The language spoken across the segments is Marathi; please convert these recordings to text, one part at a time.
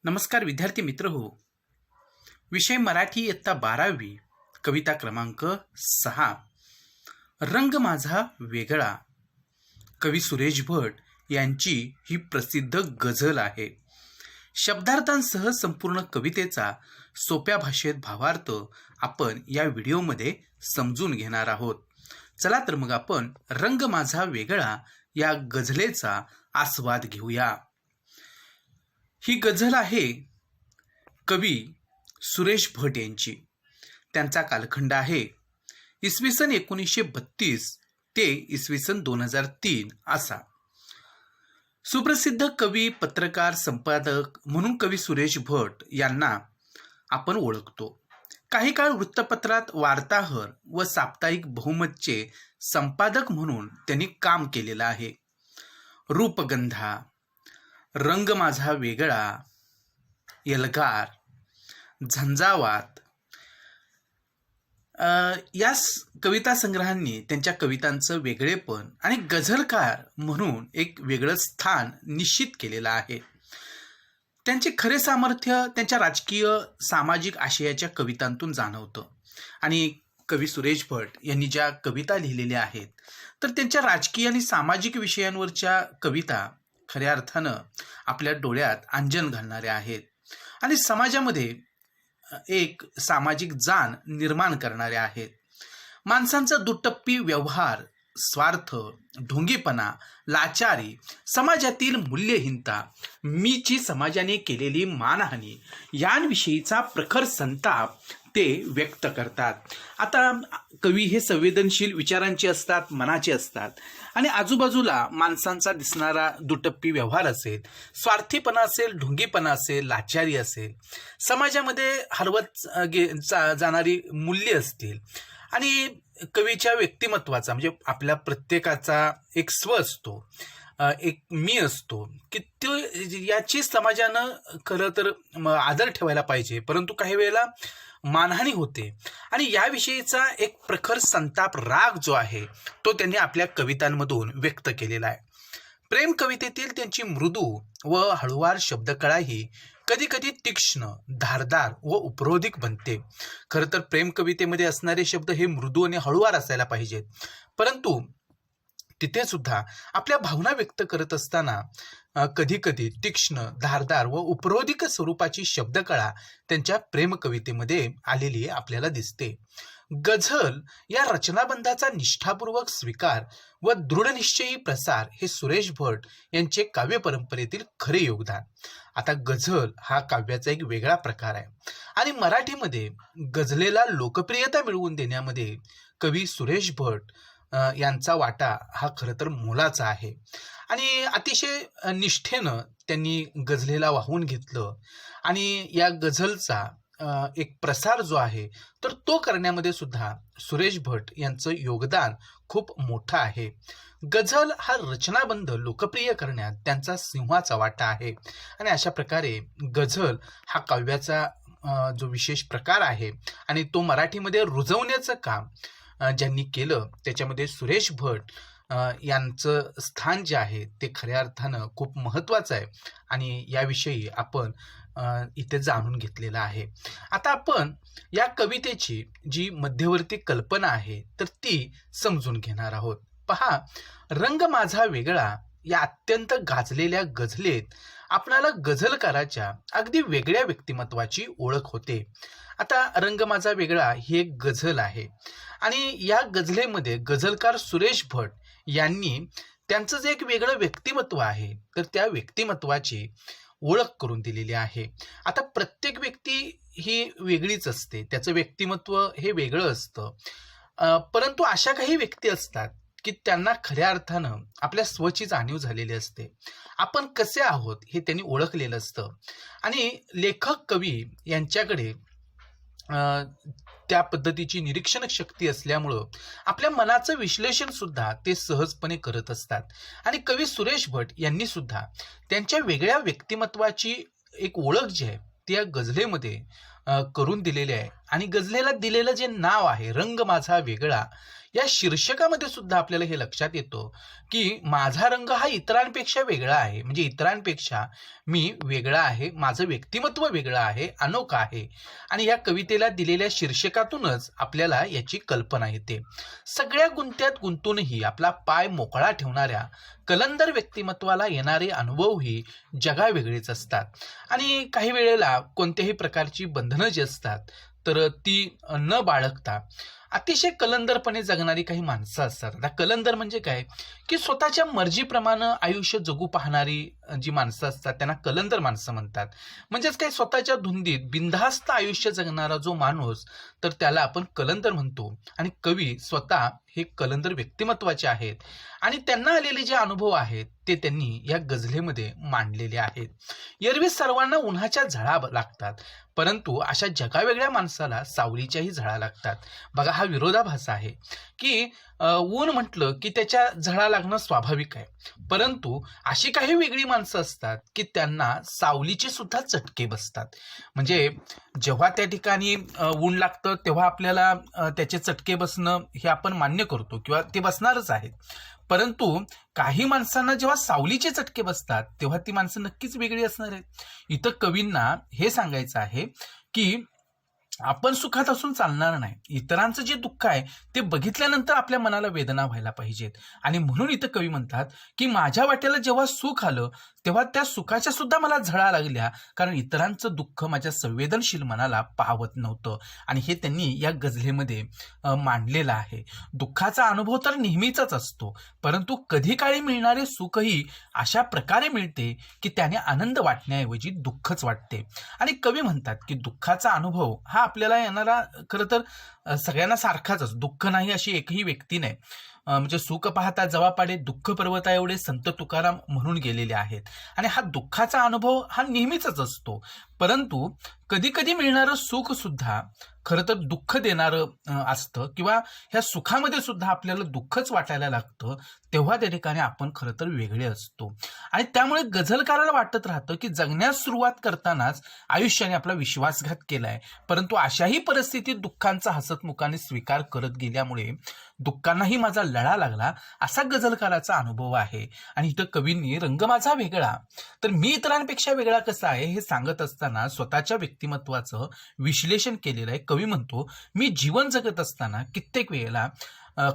नमस्कार विद्यार्थी मित्र हो. विषय मराठी इयत्ता 12वी, कविता क्रमांक 6, रंग माझा वेगळा. कवी सुरेश भट यांची ही प्रसिद्ध गझल आहे. शब्दार्थांसह संपूर्ण कवितेचा सोप्या भाषेत भावार्थ आपण या व्हिडिओमध्ये समजून घेणार आहोत. चला तर मग आपण रंग माझा वेगळा या गझलेचा आस्वाद घेऊया. ही गझल आहे कवी सुरेश भट यांची. त्यांचा कालखंड आहे इसवी सन 1932 ते इसवी सन 2003 असा. सुप्रसिद्ध कवी, पत्रकार, संपादक म्हणून कवी सुरेश भट यांना आपण ओळखतो. काही काळ वृत्तपत्रात वार्ताहर व साप्ताहिक बहुमतचे संपादक म्हणून त्यांनी काम केलेलं आहे. रूपगंधा, रंग माझा वेगळा, एल्गार, झंझावात या कविता संग्रहांनी त्यांच्या कवितांचं वेगळेपण आणि गझलकार म्हणून एक वेगळं स्थान निश्चित केलेलं आहे. त्यांचे खरे सामर्थ्य त्यांच्या राजकीय सामाजिक आशयाच्या कवितांतून जाणवतं. आणि कवी सुरेश भट यांनी ज्या कविता लिहिलेल्या आहेत तर त्यांच्या राजकीय आणि सामाजिक विषयांवरच्या कविता खऱ्या अर्थानं आपल्या डोळ्यात अंजन घालणाऱ्या आहेत आणि समाजामध्ये एक सामाजिक जाण निर्माण करणाऱ्या आहेत. माणसांचा दुटप्पी व्यवहार, स्वार्थ, ढोंगीपणा, लाचारी, समाजातील मूल्यहीनता, मीची समाजाने केलेली मानहानी यांविषयीचा प्रखर संताप ते व्यक्त करतात. आता कवी हे संवेदनशील विचारांचे असतात, मनाचे असतात आणि आजूबाजूला माणसांचा दिसणारा दुटप्पी व्यवहार असेल, स्वार्थीपणा असेल, ढोंगीपणा असेल, लाचारी असेल, समाजामध्ये हरवत जाणारी मूल्य असतील आणि कवीच्या व्यक्तिमत्वाचा म्हणजे आपल्या प्रत्येकाचा एक स्व असतो, एक मी असतो की तो याची समाजानं खरं तर आदर ठेवायला पाहिजे, परंतु काही वेळेला मानहानी होते आणि याविषयीचा एक प्रखर संताप, राग जो आहे तो त्यांनी आपल्या कवितांमधून व्यक्त केलेला आहे. प्रेम कवितेतील त्यांची मृदू व हळुवार शब्दकळाही कधी कधी तीक्ष्ण, धारदार व उपरोधिक बनते. खरं तर प्रेम कवितेमध्ये असणारे शब्द हे मृदू आणि हळुवार असायला पाहिजेत, परंतु तिथे सुद्धा आपल्या भावना व्यक्त करत असताना कधी कधी तीक्ष्ण, धारदार व उपरोधिक स्वरूपाची शब्दकळा त्यांच्या प्रेम कवितेमध्ये आलेली आपल्याला दिसते. गझल या रचनाबंधाचा निष्ठापूर्वक स्वीकार व दृढनिश्चयी प्रसार हे सुरेश भट यांचे काव्य परंपरेतील खरे योगदान. आता गझल हा काव्याचा एक वेगळा प्रकार आहे आणि मराठीमध्ये गझलेला लोकप्रियता मिळवून देण्यामध्ये कवी सुरेश भट यांचा वाटा हा खरं तर मोलाचा आहे. आणि अतिशय निष्ठेनं त्यांनी गझलेला वाहून घेतलं आणि या गझलचा एक प्रसार जो आहे तर तो करण्यामध्ये सुद्धा सुरेश भट यांचं योगदान खूप मोठं आहे. गझल हा रचनाबंध लोकप्रिय करण्यात त्यांचा सिंहाचा वाटा आहे आणि अशा प्रकारे गझल हा काव्याचा जो विशेष प्रकार आहे आणि तो मराठीमध्ये रुजवण्याचं काम ज्यांनी केलं त्याच्यामध्ये सुरेश भट यांचं स्थान जे आहे ते खऱ्या अर्थानं खूप महत्त्वाचं आहे आणि याविषयी आपण इथे जाणून घेतलेलं आहे. आता आपण या कवितेची जी मध्यवर्ती कल्पना आहे तर ती समजून घेणार आहोत. पहा, रंग माझा वेगळा या अत्यंत गाजलेल्या गझलेत आपणाला गझलकाराच्या अगदी वेगळ्या व्यक्तिमत्वाची ओळख होते. आता रंग माझा वेगळा ही एक गझल आहे आणि या गझलेमध्ये गझलकार सुरेश भट यांनी त्यांचं जे एक वेगळं व्यक्तिमत्व आहे तर त्या व्यक्तिमत्वाची ओळख करून दिलेली आहे. आता प्रत्येक व्यक्ती ही वेगळीच असते, त्याचं व्यक्तिमत्व हे वेगळं असतं, परंतु अशा काही व्यक्ती असतात की त्यांना खऱ्या अर्थानं आपल्या स्वची जाणीव झालेली असते. आपण कसे आहोत हे त्यांनी ओळखलेलं असतं आणि लेखक, कवी यांच्याकडे त्या पद्धतीची निरीक्षण शक्ती असल्यामुळं आपल्या मनाचं विश्लेषण सुद्धा ते सहजपणे करत असतात. आणि कवी सुरेश भट यांनी सुद्धा त्यांच्या वेगळ्या व्यक्तिमत्वाची एक ओळख जी आहे ती या गझलेमध्ये करून दिलेली आहे आणि गझलेला दिलेलं जे नाव आहे रंग माझा वेगळा, या शीर्षकामध्ये सुद्धा आपल्याला हे लक्षात येतं की माझा रंग हा इतरांपेक्षा वेगळा आहे, म्हणजे इतरांपेक्षा मी वेगळा आहे, माझं व्यक्तिमत्व वेगळं आहे, अनोखं आहे. आणि या कवितेला दिलेल्या शीर्षकातूनच आपल्याला याची कल्पना येते. सगळ्या गुंत्यात गुंतूनही आपला पाय मोकळा ठेवणाऱ्या कलंदर व्यक्तिमत्वाला येणारे अनुभवही जगावेगळेच असतात. आणि काही वेळेला कोणत्याही प्रकारची बंधनं जी असतात तर ती न बाळगता अतिशय कलंदरपणे जगणारी काही माणसं असतात. आता कलंदर म्हणजे काय, की स्वतःच्या मर्जीप्रमाणे आयुष्य जगू पाहणारी जी माणसं असतात त्यांना कलंदर माणसं म्हणतात. म्हणजेच काय, स्वतःच्या धुंदीत बिनधास्त आयुष्य जगणारा जो माणूस, तर त्याला आपण कलंदर म्हणतो. आणि कवी स्वतः हे कलंदर व्यक्तिमत्वाचे आहेत आणि त्यांना आलेले जे अनुभव आहेत ते त्यांनी या गझलेमध्ये मांडलेले आहेत. एरवी सर्वांना उन्हाच्या झळा लागतात, परंतु अशा जगावेगळ्या माणसाला सावलीच्याही झळा लागतात. बघा, हा विरोधाभास आहे की ऊन म्हटलं की त्याच्या झळा लागणं स्वाभाविक आहे, परंतु अशी काही वेगळी माणसं असतात की त्यांना सावलीचे सुद्धा चटके बसतात. म्हणजे जेव्हा त्या ठिकाणी ऊन लागतं तेव्हा आपल्याला त्याचे चटके बसणं हे आपण मान्य करतो किंवा ते बसणारच आहेत. परंतु काही माणसांना जेव्हा सावलीचे चटके बसतात तेव्हा ती माणसं नक्कीच वेगळी असणार आहेत. इथं कवींना हे सांगायचं आहे की आपण सुखात असून चालणार नाही. इतरांचं जे दुःख आहे ते बघितल्यानंतर आपल्या मनाला वेदना व्हायला पाहिजेत. आणि म्हणून इथं कवी म्हणतात की माझ्या वाट्याला जेव्हा सुख आलं तेव्हा त्या सुखाच्या सुद्धा मला झळा लागल्या, कारण इतरांचं दुःख माझ्या संवेदनशील मनाला पाहवत नव्हतं. आणि हे त्यांनी या गझलेमध्ये मांडलेलं आहे. दुःखाचा अनुभव तर नेहमीचाच असतो, परंतु कधी काळी मिळणारे सुखही अशा प्रकारे मिळते की त्याने आनंद वाटण्याऐवजी दुःखच वाटते. आणि कवी म्हणतात की दुःखाचा अनुभव हा आपल्याला येणारा खरं तर सगळ्यांना सारखाच असतो. दुःख नाही अशी एकही व्यक्ती नाही. म्हणजे सुख पाहता जवा पाडे दुःख पर्वता एवढे संत तुकाराम म्हणून गेलेले आहेत. आणि हा दुःखाचा अनुभव हा नेहमीचाच असतो, परंतु कधी कधी मिळणारं सुख सुद्धा खरं तर दुःख देणारं असतं किंवा ह्या सुखामध्ये सुद्धा आपल्याला दुःखच वाटायला लागतं. तेव्हा त्या ठिकाणी आपण खरं तर वेगळे असतो. आणि त्यामुळे गझलकाराला वाटत राहतं की जगण्यास सुरुवात करतानाच आयुष्याने आपला विश्वासघात केलाय, परंतु अशाही परिस्थितीत दुःखांचा हसतमुखाने स्वीकार करत गेल्यामुळे दुःखांनाही माझा लळा लागला, असा गझलकाराचा अनुभव आहे. आणि इथं कवींनी रंग माझा वेगळा, तर मी इतरांपेक्षा वेगळा कसा आहे हे सांगत असताना स्वतःच्या व्यक्तिमत्वाचं विश्लेषण केलेलं आहे. कवी म्हणतो, मी जीवन जगत असताना कित्येक वेळेला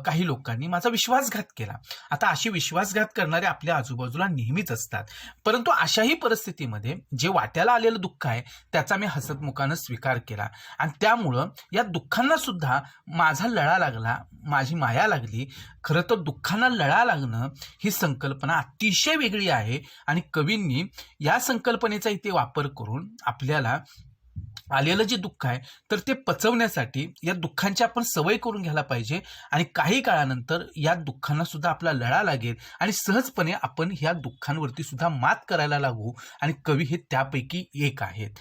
काही लोकांनी माझा विश्वासघात केला. आता अशी विश्वासघात करणारे आपल्या आजूबाजूला नेहमीच असतात, परंतु अशाही परिस्थितीमध्ये जे वाट्याला आलेलं दुःख आहे त्याचा मी हसतमुखानं स्वीकार केला. आणि त्यामुळं या दुःखांना सुद्धा माझा लळा लागला, माझी माया लागली. खरं तर दुःखांना लळा लागणं ही संकल्पना अतिशय वेगळी आहे. आणि कवींनी या संकल्पनेचा इथे वापर करून आपल्याला आलेलं जे दुःख आहे तर ते पचवण्यासाठी या दुःखांची आपण सवय करून घ्यायला पाहिजे. आणि काही काळानंतर या दुःखांना सुद्धा आपला लळा लागेल आणि सहजपणे आपण ह्या दुःखांवरती सुद्धा मात करायला लागू. आणि कवी हे त्यापैकी एक आहेत.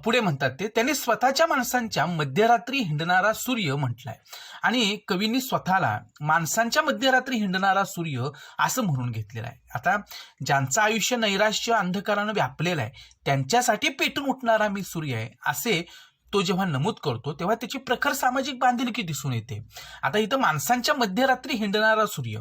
पुढे म्हणतात ते, त्यांनी स्वतःच्या माणसांच्या मध्यरात्री हिंडणारा सूर्य म्हटलाय. आणि कवींनी स्वतःला माणसांच्या मध्यरात्री हिंडणारा सूर्य असं म्हणून घेतलेलं आहे. आता ज्यांचं आयुष्य नैराश्य अंधकारानं व्यापलेलं आहे त्यांच्यासाठी पेटून उठणारा मी सूर्य आहे असे तो जेव्हा नमूद करतो तेव्हा त्याची प्रखर सामाजिक बांधिलकी दिसून येते. आता इथं माणसांच्या मध्यरात्री हिंडणारा सूर्य,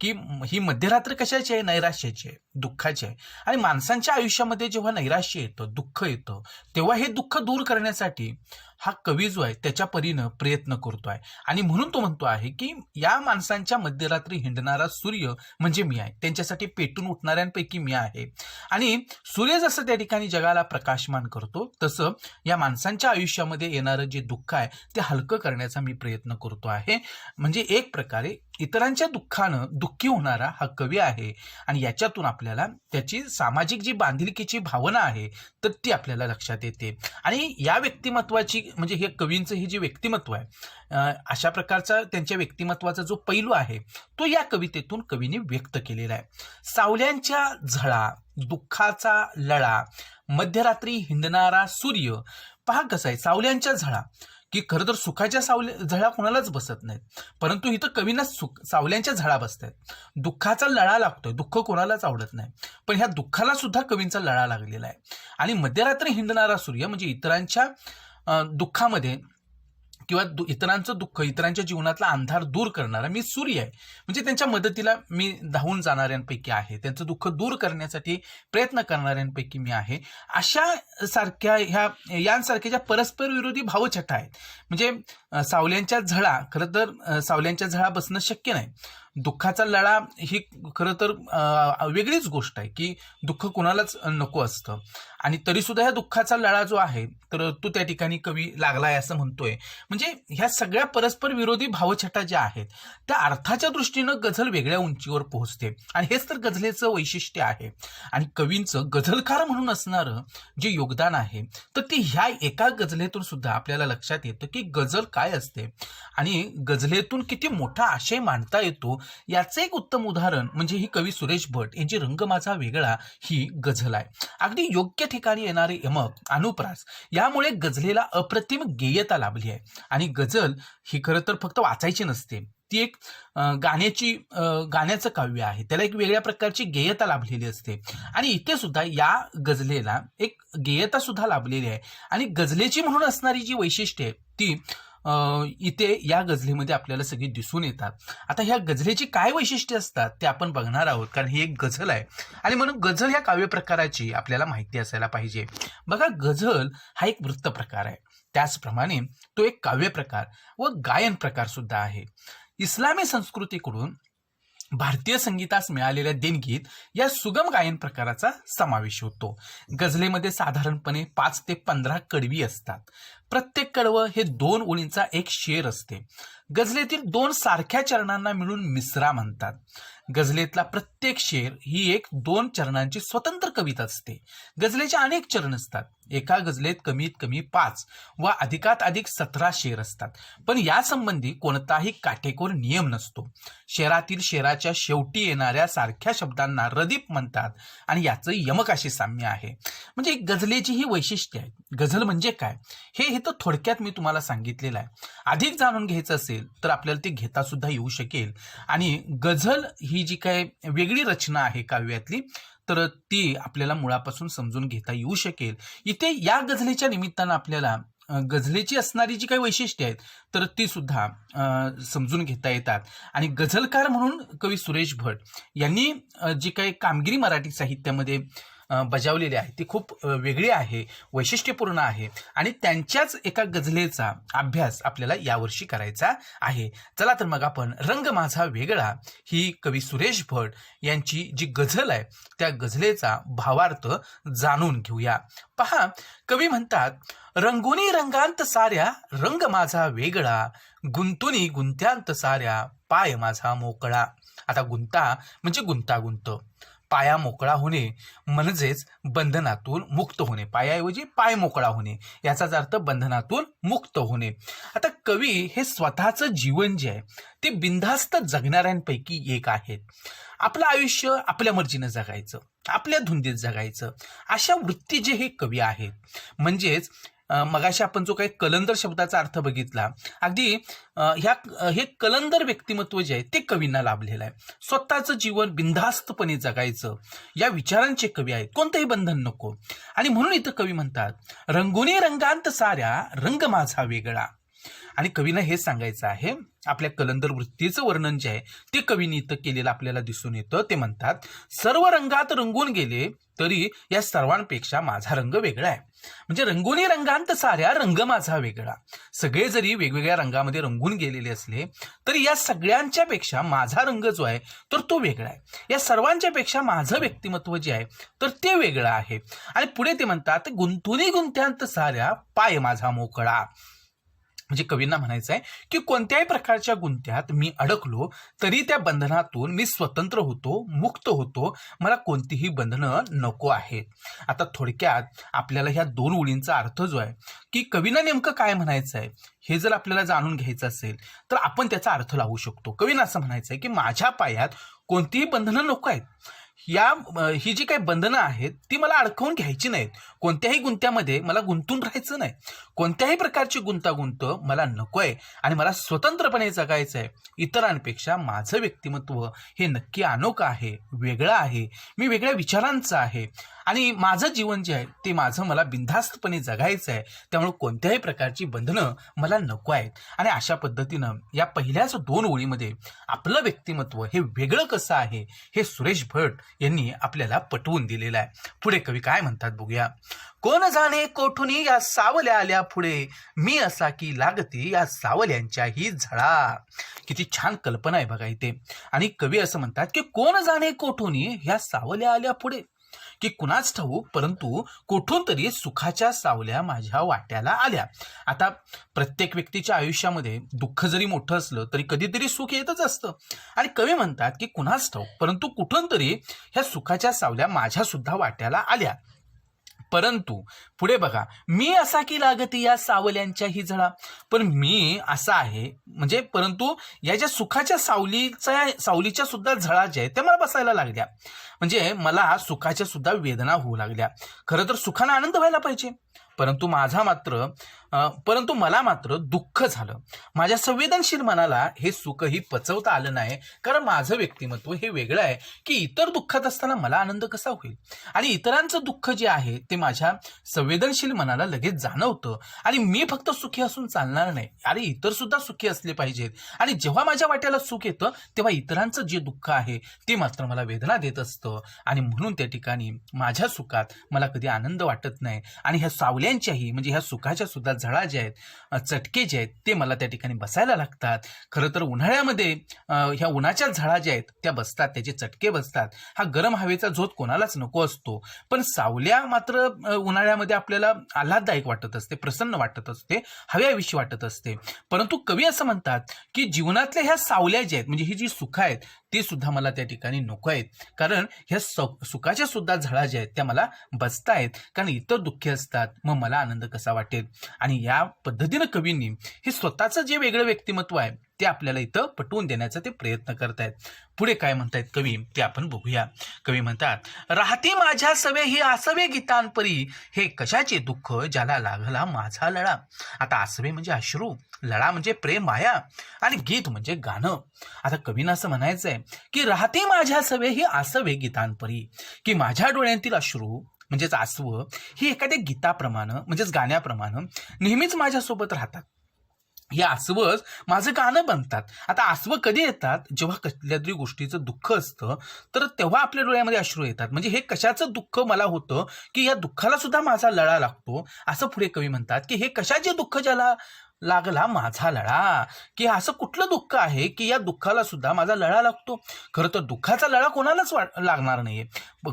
की ही मध्यरात्र कशाची आहे, नैराश्याची आहे, दुःखाची आहे. आणि माणसांच्या आयुष्यामध्ये जेव्हा नैराश्य येतं, दुःख येतं, तेव्हा हे दुःख दूर करण्यासाठी हा कवी जो आहे त्याच्या परीनं प्रयत्न करतो आहे. आणि म्हणून तो म्हणतो आहे की या माणसांच्या मध्यरात्री हिंडणारा सूर्य म्हणजे मी आहे, त्यांच्यासाठी पेटून उठणाऱ्यांपैकी मी आहे. आणि सूर्य जसं त्या ठिकाणी जगाला प्रकाशमान करतो तसं या माणसांच्या आयुष्यामध्ये येणारं जे दुःख आहे ते हलकं करण्याचा मी प्रयत्न करतो आहे. म्हणजे एक प्रकारे इतरांच्या दुःखानं दुःखी होणारा हा कवी आहे. आणि याच्यातून आपल्याला त्याची सामाजिक जी बांधिलकीची भावना आहे तर ती आपल्याला लक्षात येते. आणि या व्यक्तिमत्वाची म्हणजे हे कवींचं हे जे व्यक्तिमत्व आहे अशा प्रकारचा त्यांच्या व्यक्तिमत्वाचा जो पैलू आहे तो या कवितेतून कवीने व्यक्त केलेला आहे. सावल्यांच्या झळा, दुःखाचा लळा, मध्यरात्री हिंडणारा सूर्य. पहा कसं आहे, सावल्यांच्या झळा, की खरं तर सुखाच्या झळा कोणालाच बसत नाहीत, परंतु इथं कवींना सावल्यांच्या झळा बसत आहेत. दुःखाचा लळा लागतोय, दुःख कोणालाच आवडत नाही, पण ह्या दुःखाला सुद्धा कवींचा लळा लागलेला आहे. आणि मध्यरात्री हिंडणारा सूर्य म्हणजे इतरांच्या दुःखामध्ये किंवा इतरांचं दुःख, इतरांच्या जीवनातला अंधार दूर करणारा मी सूर्य आहे. म्हणजे त्यांच्या मदतीला मी धावून जाणाऱ्यांपैकी आहे, त्यांचं दुःख दूर करण्यासाठी प्रयत्न करणाऱ्यांपैकी मी आहे. अशा सारख्या यांसारख्या ज्या परस्पर विरोधी भावछटा आहेत. म्हणजे सावल्यांच्या झळा, खरं तर सावल्यांच्या झळा बसणं शक्य नाही. दुःखाचा लळा ही खरं तर वेगळीच गोष्ट आहे, की दुःख कुणालाच नको असतं. आणि तरीसुद्धा ह्या दुःखाचा लळा जो आहे तर तो त्या ठिकाणी कवी लागलाय असं म्हणतोय. म्हणजे ह्या सगळ्या परस्पर विरोधी भावछटा ज्या आहेत त्या अर्थाच्या दृष्टीनं गझल वेगळ्या उंचीवर पोहोचते. आणि हेच तर गझलेचं वैशिष्ट्य आहे. आणि कवींचं गझलकार म्हणून असणारं जे योगदान आहे तर ते ह्या एका गझलेतून सुद्धा आपल्याला लक्षात येतं की गझल काय असते आणि गझलेतून किती मोठा आशय मांडता येतो. याचं एक उत्तम उदाहरण म्हणजे ही कवी सुरेश भट यांची रंग माझा वेगळा ही गझल आहे. अगदी योग्य ठिकाणी येणारे यमक, अनुप्रास यामुळे गझलेला अप्रतिम गेयता लाभली आहे. आणि गझल ही खरं तर फक्त वाचायची नसते, ती एक गाण्याचं काव्य आहे. त्याला एक वेगळ्या प्रकारची गेयता लाभलेली असते. आणि इथे सुद्धा या गझलेला एक गेयता सुद्धा लाभलेली आहे. आणि गझलेची म्हणून असणारी जी वैशिष्ट्ये ती इथे या गझलेमध्ये आपल्याला सगळी दिसून येतात. आता ह्या गझलेची काय वैशिष्ट्ये असतात ते आपण बघणार आहोत, कारण ही एक गझल आहे आणि म्हणून गझल ह्या काव्य प्रकाराची आपल्याला माहिती असायला पाहिजे. बघा, गझल हा एक वृत्त प्रकार आहे, त्याचप्रमाणे तो एक काव्य प्रकार व गायन प्रकार सुद्धा आहे. इस्लामी संस्कृतीकडून भारतीय संगीतास मिळालेल्या देणगीत या सुगम गायन प्रकाराचा समावेश होतो. गझलेमध्ये साधारणपणे 5 ते 15 कडवी असतात. प्रत्येक कडवं हे 2 ओळींचा एक शेर असते. गझलेतील 2 सारख्या चरणांना मिळून मिसरा म्हणतात. गझलेतला प्रत्येक शेर ही एक 2 चरणांची स्वतंत्र कविता असते. गझलेचे अनेक चरण असतात. एका गझलेत कमीत कमी 5 व अधिकात अधिक 17 शेर असतात. पण यासंबंधी कोणताही काटेकोर नियम नसतो. शेरातील शेराच्या शेवटी येणाऱ्या सारख्या शब्दांना रदीप म्हणतात आणि याचं यमकाशी साम्य आहे. म्हणजे गझलेची ही वैशिष्ट्य आहे. गझल म्हणजे काय हे तर थोडक्यात मी तुम्हाला सांगितलेलं आहे. अधिक जाणून घ्यायचं असेल तर आपल्याला ते घेता सुद्धा येऊ शकेल. आणि गझल ही जी काय वेगळी रचना आहे काव्यातली तर ती आपल्याला मुळापासून समजून घेता येऊ शकेल. इथे या गझलेच्या निमित्तानं आपल्याला गझलेची असणारी जी काही वैशिष्ट्ये आहेत तर ती सुद्धा समजून घेता येतात. आणि गझलकार म्हणून कवी सुरेश भट यांनी जी काही कामगिरी मराठी साहित्यामध्ये बजावलेली आहे ती खूप वेगळी आहे, वैशिष्ट्यपूर्ण आहे. आणि त्यांच्याच एका गझलेचा अभ्यास आपल्याला यावर्षी करायचा आहे. चला तर मग आपण रंग माझा वेगळा ही कवी सुरेश भट यांची जी गझल आहे त्या गझलेचा भावार्थ जाणून घेऊया. पहा, कवी म्हणतात, रंगुनी रंगांत साऱ्या रंग माझा वेगळा, गुंतुनी गुंत्यांत साऱ्या पाय माझा मोकळा. आता गुंता म्हणजे गुंतागुंत, पाया मोकळा होणे म्हणजेच बंधनातून मुक्त होणे. पायाऐवजी पाय मोकळा होणे याचाच अर्थ बंधनातून मुक्त होणे. आता कवी हे स्वतःचं जीवन जे आहे ते बिनधास्त जगणाऱ्यांपैकी एक आहेत. आपलं आयुष्य आपल्या मर्जीनं जगायचं, आपल्या धुंदीत जगायचं, अशा वृत्तीचे हे कवी आहेत. म्हणजेच मगाशी आपण जो काही कलंदर शब्दाचा अर्थ बघितला, अगदी हे कलंदर व्यक्तिमत्व जे आहे ते कवींना लाभलेलं आहे. स्वतःचं जीवन बिनधास्तपणे जगायचं या विचारांचे कवी आहेत, कोणतंही बंधन नको. आणि म्हणून इथं कवी म्हणतात, रंगुनी रंगांत साऱ्या रंग माझा वेगळा. आणि कवीनं हे सांगायचं आहे, आपल्या कलंदर वृत्तीचं वर्णन जे आहे ते कवीने इथं केलेलं आपल्याला दिसून येतं. ते म्हणतात, सर्व रंगात रंगून गेले तरी या सर्वांपेक्षा माझा रंग वेगळा आहे. म्हणजे रंगुनी रंगांत साऱ्या रंग माझा वेगळा. सगळे जरी वेगवेगळ्या रंगामध्ये रंगून गेलेले असले तरी या सगळ्यांच्या पेक्षा माझा रंग जो आहे तर तो वेगळा आहे. या सर्वांच्या पेक्षा माझं व्यक्तिमत्व जे आहे तर ते वेगळं आहे. आणि पुढे ते म्हणतात, गुंतुनी गुंत्यांत साऱ्या पाय माझा मोकळा. म्हणजे कवींना म्हणायचं आहे की कोणत्याही प्रकारच्या गुंत्यात मी अडकलो तरी त्या बंधनातून मी स्वतंत्र होतो, मुक्त होतो, मला कोणतीही बंधनं नको आहेत. आता थोडक्यात आपल्याला ह्या 2 ओळींचा अर्थ जो आहे की कवींना नेमकं काय म्हणायचं आहे हे जर आपल्याला जाणून घ्यायचं असेल तर आपण त्याचा अर्थ लावू शकतो. कवींना असं म्हणायचं आहे की माझ्या पायात कोणतीही बंधनं नको आहेत. ही जी काही बंधनं आहेत ती मला अडकवून घ्यायची नाहीत. कोणत्याही गुंत्यामध्ये मला गुंतून राहायचं नाही. कोणत्याही प्रकारची गुंतागुंत मला नको आहे आणि मला स्वतंत्रपणे जगायचं आहे. इतरांपेक्षा माझं व्यक्तिमत्व हे नक्की अनोखं आहे, वेगळं आहे. मी वेगळ्या विचारांचं आहे आणि माझं जीवन जे आहे ते मला बिनधास्तपणे जगायचं आहे. त्यामुळे कोणत्याही प्रकारची बंधनं मला नको आहेत. आणि अशा पद्धतीनं या पहिल्याच 2 ओळीमध्ये आपलं व्यक्तिमत्व हे वेगळं कसं आहे हे सुरेश भट यांनी आपल्याला पटवून दिलेलं आहे. पुढे कवी काय म्हणतात बघूया. कोण जाणे कोठुनी या सावल्या आल्या पुढे, मी असा की लागती या सावल्यांच्याही झळा. किती छान कल्पना आहे बघा इथे. आणि कवी असं म्हणतात की कोण जाणे कोठुनी या सावल्या आल्या पुढे, की कुणाच ठाऊक परंतु कुठून तरी सुखाच्या सावल्या माझ्या वाट्याला आल्या. आता प्रत्येक व्यक्तीच्या आयुष्यामध्ये दुःख जरी मोठं असलं तरी कधीतरी सुख येतच असतं. आणि कवी म्हणतात की कुणाच ठाऊक परंतु कुठून तरी ह्या सुखाच्या सावल्या माझ्या सुद्धा वाट्याला आल्या. परंतु पुढे बघा, मी असा की लागती या सावल्यांच्याही झळा. पण मी असा आहे म्हणजे परंतु या ज्या सुखाच्या सावलीच्या सुद्धा झळा ज्या आहेत त्या मला बसायला लागल्या. म्हणजे मला सुखाच्या सुद्धा वेदना होऊ लागल्या. खरं तर सुखाला आनंद व्हायला पाहिजे, परंतु मला मात्र दुःख झालं. माझ्या संवेदनशील मनाला हे सुखही पचवता आलं नाही, कारण माझं व्यक्तिमत्व हे वेगळं आहे की इतर दुःखात असताना मला आनंद कसा होईल. आणि इतरांचं दुःख जे आहे ते माझ्या संवेदनशील मनाला लगेच जाणवतं. आणि मी फक्त सुखी असून चालणार नाही, अरे इतर सुद्धा सुखी असले पाहिजेत. आणि जेव्हा माझ्या वाट्याला सुख येतं तेव्हा इतरांचं जे दुःख आहे ते मात्र मला वेदना देत असतं. आणि म्हणून त्या ठिकाणी माझ्या सुखात मला कधी आनंद वाटत नाही. आणि ह्या सावल्यांच्याही म्हणजे ह्या सुखाच्या सुद्धा झळा ज्या आहेत, चटके जे आहेत ते मला त्या ठिकाणी बसायला लागतात. खरं तर उन्हाळ्यामध्ये ह्या उन्हाच्या झळा ज्या आहेत त्या बसतात, त्याचे चटके बसतात. हा गरम हवेचा झोत कोणालाच नको असतो, पण सावल्या मात्र उन्हाळ्यामध्ये आपल्याला आल्हाददायक वाटत असते, प्रसन्न वाटत असते, हव्याविषयी वाटत असते. परंतु कवी असं म्हणतात की जीवनातल्या ह्या सावल्या ज्या आहेत म्हणजे ही जी सुख आहेत ते सुद्धा मला त्या ठिकाणी नको आहेत. कारण ह्या सुखाच्या सुद्धा झळा ज्या आहेत त्या मला बसतायत, कारण इतर दुःखी असतात, मग मला आनंद कसा वाटेल. आणि या पद्धतीनं कवींनी हे स्वतःचं जे वेगळं व्यक्तिमत्व आहे ते आपल्याला इथं पटवून देण्याचा ते प्रयत्न करतायत. पुढे काय म्हणतायत कवी ते आपण बघूया. कवी म्हणतात, राहते माझ्या सवे ही आसवे गीतांपरी, हे कशाचे दुःख ज्याला लागला माझा लळा. आता आसवे म्हणजे अश्रू, लळा म्हणजे प्रेम माया आणि गीत म्हणजे गाणं. आता कवींना असं म्हणायचंय की राहते माझ्या सवे ही आसवे गीतांपरी, की माझ्या डोळ्यांतील अश्रू म्हणजेच आसव ही एखाद्या गीताप्रमाणे म्हणजेच गाण्याप्रमाणे नेहमीच माझ्यासोबत राहतात. हे आसवच माझं गाणं बनतात. आता आसवं कधी येतात, जेव्हा कसल्या तरी गोष्टीचं दुःख असतं तर तेव्हा आपल्या डोळ्यामध्ये अश्रू येतात. म्हणजे हे कशाचं दुःख मला होतं की या दुःखाला सुद्धा माझा लळा लागतो. असं पुढे कवी म्हणतात की हे कशाचे दुःख ज्याला लागला माझा लळा, की असं कुठलं दुःख आहे की या दुःखाला सुद्धा माझा लळा लागतो. खरं तर दुःखाचा लळा कोणालाच लागणार नाहीये,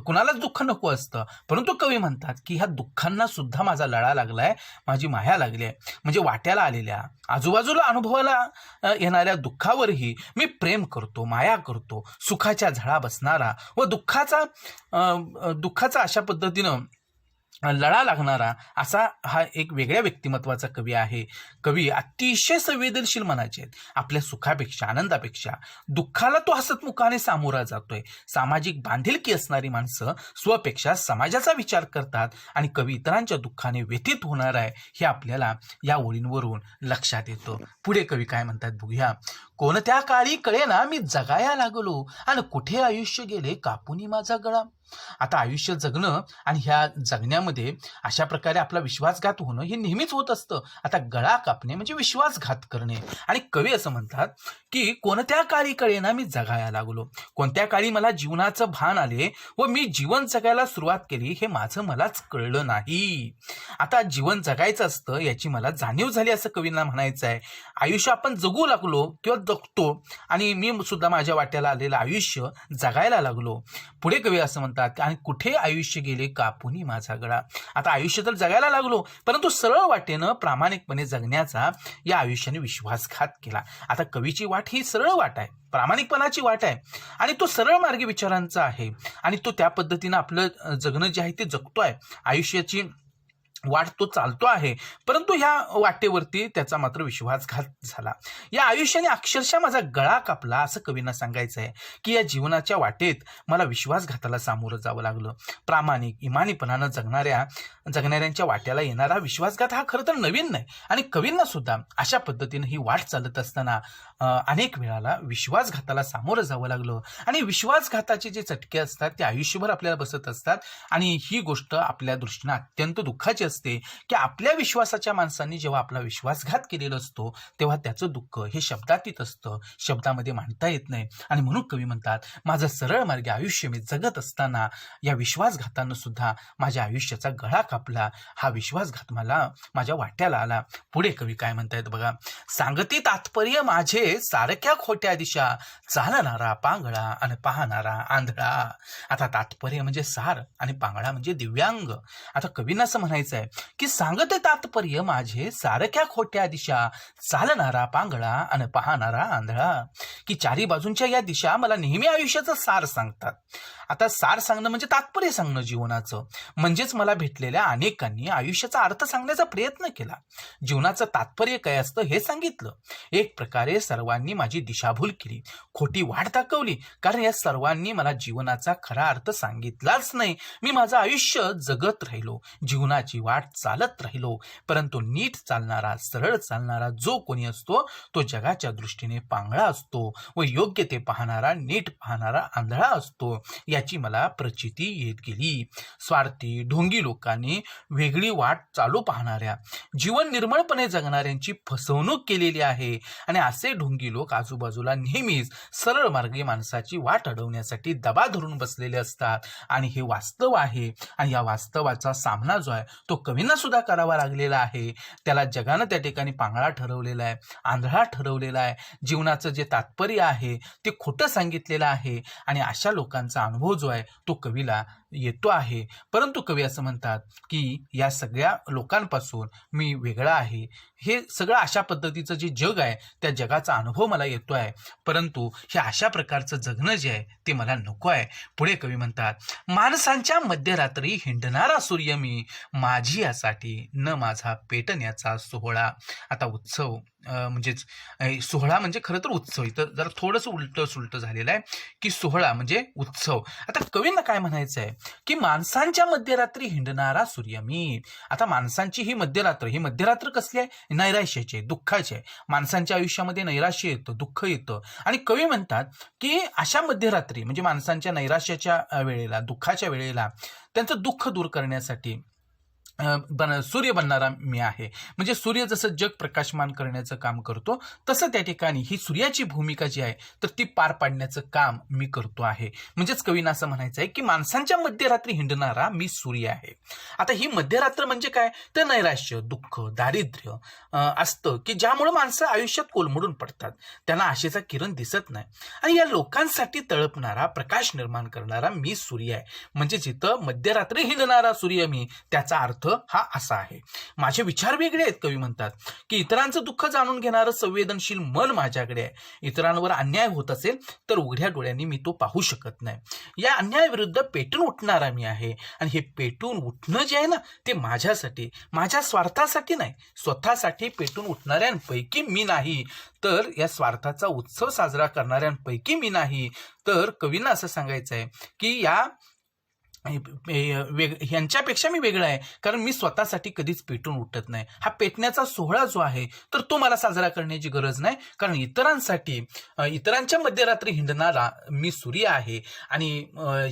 कोणालाच दुःख नको असतं. परंतु कवी म्हणतात की ह्या दुःखांना सुद्धा माझा लळा लागलाय, माझी माया लागली आहे. म्हणजे वाट्याला आलेल्या आजूबाजूला अनुभवाला येणाऱ्या दुःखावरही मी प्रेम करतो, माया करतो. सुखाच्या झळा बसणारा व दुःखाचा अशा पद्धतीनं लळा लागणारा असा हा एक वेगळ्या व्यक्तिमत्वाचा कवी आहे. कवी अतिशय संवेदनशील मनाचे आहेत. आपल्या सुखापेक्षा आनंदापेक्षा दुःखाला तो हसतमुखाने सामोरा जातोय. सामाजिक बांधिलकी असणारी माणसं स्वपेक्षा समाजाचा विचार करतात आणि कवी इतरांच्या दुःखाने व्यथित होणार आहे हे आपल्याला या ओळींवरून लक्षात येतं. पुढे कवी काय म्हणतात बघूया. कोणत्या काळी कळेना मी जगाया लागलो, आणि कुठे आयुष्य गेले कापूनी माझा गळा. आता आयुष्य जगणं आणि ह्या जगण्यामध्ये अशा प्रकारे आपला विश्वासघात होणं हे नेहमीच होत असतं. आता गळा कापणे म्हणजे विश्वासघात करणे. आणि कवी असं म्हणतात की कोणत्या काळी कळेना मी जगायला लागलो, कोणत्या काळी मला जीवनाचं भान आले व मी जीवन जगायला सुरुवात केली हे माझं मलाच कळलं नाही. आता जीवन जगायचं असतं याची मला जाणीव झाली असं कवींना म्हणायचं आहे. आयुष्य आपण जगू लागलो किंवा जगतो आणि मी सुद्धा माझ्या वाट्याला आलेलं आयुष्य जगायला लागलो. पुढे कवी असं म्हणतात आणि कुठे आयुष्य गेले कापूनी माझा गळा. आता आयुष्य तर जगायला लागलो, परंतु सरळ वाटेनं प्रामाणिकपणे जगण्याचा या आयुष्याने विश्वासघात केला. आता कवीची वाट ही सरळ वाट आहे, प्रामाणिकपणाची वाट आहे आणि तो सरळ मार्गी विचारांचा आहे आणि तो त्या पद्धतीनं आपलं जगणं जे आहे ते जगतोय. आयुष्याची वाट तो चालतो आहे, परंतु ह्या वाटेवरती त्याचा मात्र विश्वासघात झाला. या आयुष्याने अक्षरशः माझा गळा कापला असं कवींना सांगायचं आहे, की या जीवनाच्या वाटेत मला विश्वासघाताला सामोरं जावं लागलं. प्रामाणिक इमानीपणानं जगणाऱ्यांच्या वाट्याला येणारा विश्वासघात हा खरं तर नवीन नाही, आणि कवींना सुद्धा अशा पद्धतीनं ही वाट चालत असताना अनेक वेळाला विश्वासघाताला सामोरं जावं लागलं. आणि विश्वासघाताचे जे चटके असतात ते आयुष्यभर आपल्याला बसत असतात. आणि ही गोष्ट आपल्या दृष्टीनं अत्यंत दुःखाची असते, की आपल्या विश्वासाच्या माणसांनी जेव्हा आपला विश्वासघात केलेला असतो तेव्हा त्याचं दुःख हे शब्दातीत असतं, शब्दामध्ये मांडता येत नाही. आणि म्हणून कवी म्हणतात, माझं सरळ मार्गी आयुष्य मी जगत असताना या विश्वासघातानं सुद्धा माझ्या आयुष्याचा गळा कापला. हा विश्वासघात मला माझ्या वाट्याला आला. पुढे कवी काय म्हणतायत बघा. सांगती तात्पर्य माझे सारख्या खोट्या दिशा, चालणारा पांगळा आणि पाहणारा आंधळा. आता तात्पर्य म्हणजे सार आणि पांगळा म्हणजे दिव्यांग. आता कवींना असं म्हणायचं आहे की सांगते तात्पर्य माझे सारख्या खोट्या दिशा, चालणारा पांगळा आणि पाहणारा आंधळा. की चारी बाजूंच्या या दिशा मला नेहमी आयुष्याचं सार सांगतात. आता सार सांगणं म्हणजे तात्पर्य सांगणं जीवनाचं. म्हणजेच मला भेटलेल्या अनेकांनी आयुष्याचा अर्थ सांगण्याचा प्रयत्न केला, जीवनाचं तात्पर्य काय असतं हे सांगितलं. एक प्रकारे सर्वांनी माझी दिशाभूल केली, खोटी वाट दाखवली, कारण या सर्वांनी मला जीवनाचा खरा अर्थ सांगितलाच नाही. मी माझं आयुष्य जगत राहिलो, जीवनाची वाट चालत राहिलो. परंतु नीट चालणारा, सरळ चालणारा जो कोणी असतो तो जगाच्या दृष्टीने पांगळा असतो व योग्य ते पाहणारा, नीट पाहणारा आंधळा असतो, याची मला प्रचिती येत गेली. स्वार्थी ढोंगी लोकांनी वेगळी वाट चालू पाहणाऱ्या, जीवन निर्मळपणे जगणाऱ्यांची फसवणूक केलेली आहे. आणि असे ढोंगी लोक आजूबाजूला नेहमीच सरळ मार्गी माणसाची वाट अडवण्यासाठी दबा धरून बसलेले असतात. आणि हे वास्तव आहे. आणि या वास्तवाचा सामना जो आहे तो कवींना सुद्धा करावा लागलेला आहे. त्याला जगानं त्या ठिकाणी पांगळा ठरवलेला आहे, आंधळा ठरवलेला आहे. जीवनाचं जे तात्पर्य आहे ते खोटं सांगितलेलं आहे. आणि अशा लोकांचा अनुभव जो आहे तो कवीला येतो आहे. परंतु कवी असं म्हणतात की या सगळ्या लोकांपासून मी वेगळा आहे. हे सगळं अशा पद्धतीचं जे जग आहे त्या जगाचा अनुभव मला येतो आहे, परंतु हे अशा प्रकारचं जगणं जे आहे ते मला नको आहे. पुढे कवी म्हणतात, माणसांच्या मध्यरात्री हिंडणारा सूर्य मी, माझी यासाठी न माझा पेटण्याचा सोहळा. आता उत्सव म्हणजेच सोहळा म्हणजे खरं तर उत्सव, इथं जरा थोडंसं उलटं सुलटं झालेलं आहे की सोहळा म्हणजे उत्सव. आता कवींना काय म्हणायचं आहे की माणसांच्या मध्यरात्री हिंडणारा सूर्य मी. आता माणसांची ही मध्यरात्र कसली आहे? नैराश्याची आहे, दुःखाची आहे. माणसांच्या आयुष्यामध्ये नैराश्य येतं, दुःख येतं. आणि कवी म्हणतात की अशा मध्यरात्री म्हणजे माणसांच्या नैराश्याच्या वेळेला, दुःखाच्या वेळेला त्यांचं दुःख दूर करण्यासाठी सूर्य बनणारा मी आहे. म्हणजे सूर्य जसं जग प्रकाशमान करण्याचं काम करतो तसं त्या ठिकाणी ही सूर्याची भूमिका जी आहे तर ती पार पाडण्याचं काम मी करतो आहे. म्हणजेच कवींना असं म्हणायचं आहे की माणसांच्या मध्यरात्री हिंडणारा मी सूर्य आहे. आता ही मध्यरात्र म्हणजे काय तर नैराश्य, दुःख, दारिद्र्य असतं की ज्यामुळे माणसं आयुष्यात कोलमडून पडतात, त्यांना आशेचा किरण दिसत नाही. आणि या लोकांसाठी तळपणारा, प्रकाश निर्माण करणारा मी सूर्य आहे. म्हणजे जिथं मध्यरात्री हिंडणारा सूर्य मी, त्याचा अर्थ हा असा आहे. माझे विचार वेगळे आहेत. कवी म्हणतात की इतरांचं दुःख जाणून घेणारं संवेदनशील मन माझ्याकडे आहे. इतरांवर अन्याय होत असेल तर उघड्या डोळ्यांनी मी तो पाहू शकत नाही. या अन्यायाविरुद्ध पेटून उठणारा मी आहे. आणि हे पेटून उठणं जे आहे ना ते माझ्यासाठी, माझ्या स्वार्थासाठी नाही, स्वतःसाठी पेटून उठणाऱ्यांपैकी मी नाही, तर या स्वार्थाचा उत्सव साजरा करणाऱ्यांपैकी मी नाही. तर कवींना असं सांगायचं आहे की या ह्यांच्यापेक्षा मी वेगळा आहे, कारण मी स्वतःसाठी कधीच पेटून उठत नाही. हा पेटण्याचा सोहळा जो आहे तर तो मला साजरा करण्याची गरज नाही, कारण इतरांसाठी, इतरांच्या मध्यरात्री हिंडणारा मी सूर्य आहे. आणि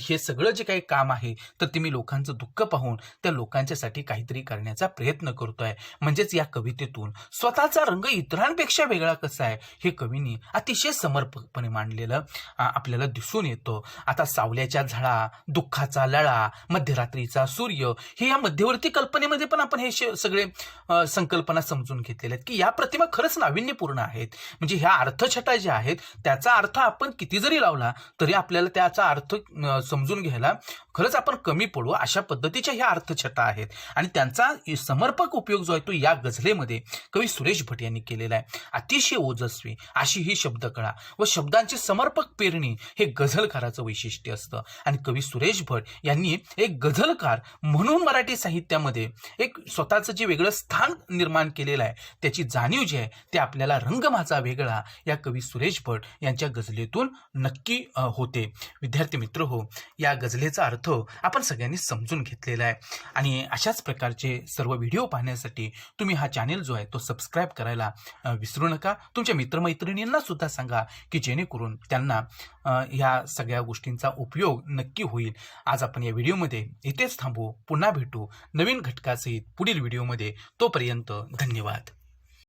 हे सगळं जे काही काम आहे तर ते मी लोकांचं दुःख पाहून त्या लोकांच्यासाठी काहीतरी करण्याचा प्रयत्न करतो आहे. म्हणजेच या कवितेतून स्वतःचा रंग इतरांपेक्षा वेगळा कसा आहे हे कवींनी अतिशय समर्पकपणे मांडलेलं आपल्याला दिसून येतो. आता सावल्याच्या झळा, दुःखाचा लळा, मध्यरात्रीचा सूर्य, हे या मध्यवर्ती कल्पनेमध्ये पण आपण हे सगळे संकल्पना समजून घेतलेल्या आहेत की या प्रतिमा खरंच नाविन्यपूर्ण आहेत. म्हणजे ह्या अर्थछटा ज्या आहेत त्याचा अर्थ आपण किती जरी लावला तरी आपल्याला त्याचा अर्थ समजून घ्यायला खरंच आपण कमी पडू, अशा पद्धतीच्या ह्या अर्थछटा आहेत. आणि त्यांचा समर्पक उपयोग जो आहे तो या गझलेमध्ये कवी सुरेश भट यांनी केलेला आहे. अतिशय ओजस्वी अशी ही शब्दकळा व शब्दांची समर्पक पेरणी हे गझलकाराचं वैशिष्ट्य असतं. आणि कवी सुरेश भट यांनी एक गझलकार म्हणून मराठी साहित्यामध्ये एक स्वतःचं जे वेगळं स्थान निर्माण केलेलं आहे त्याची जाणीव जी आहे ते आपल्याला रंग माझा वेगळा या कवी सुरेश भट यांच्या गझलेतून नक्की होते. विद्यार्थी मित्र हो, या गझलेचा अर्थ आपण सगळ्यांनी समजून घेतलेला आहे आणि अशाच प्रकारचे सर्व व्हिडिओ पाहण्यासाठी तुम्ही हा चॅनेल जो आहे तो सबस्क्राईब करायला विसरू नका. तुमच्या मित्रमैत्रिणींना सुद्धा सांगा की जेणेकरून त्यांना ह्या सगळ्या गोष्टींचा उपयोग नक्की होईल. आज आपण या व्हिडिओमध्ये इथेच थांबू. पुन्हा भेटू नवीन घटकासहित पुढील व्हिडिओमध्ये. तोपर्यंत धन्यवाद.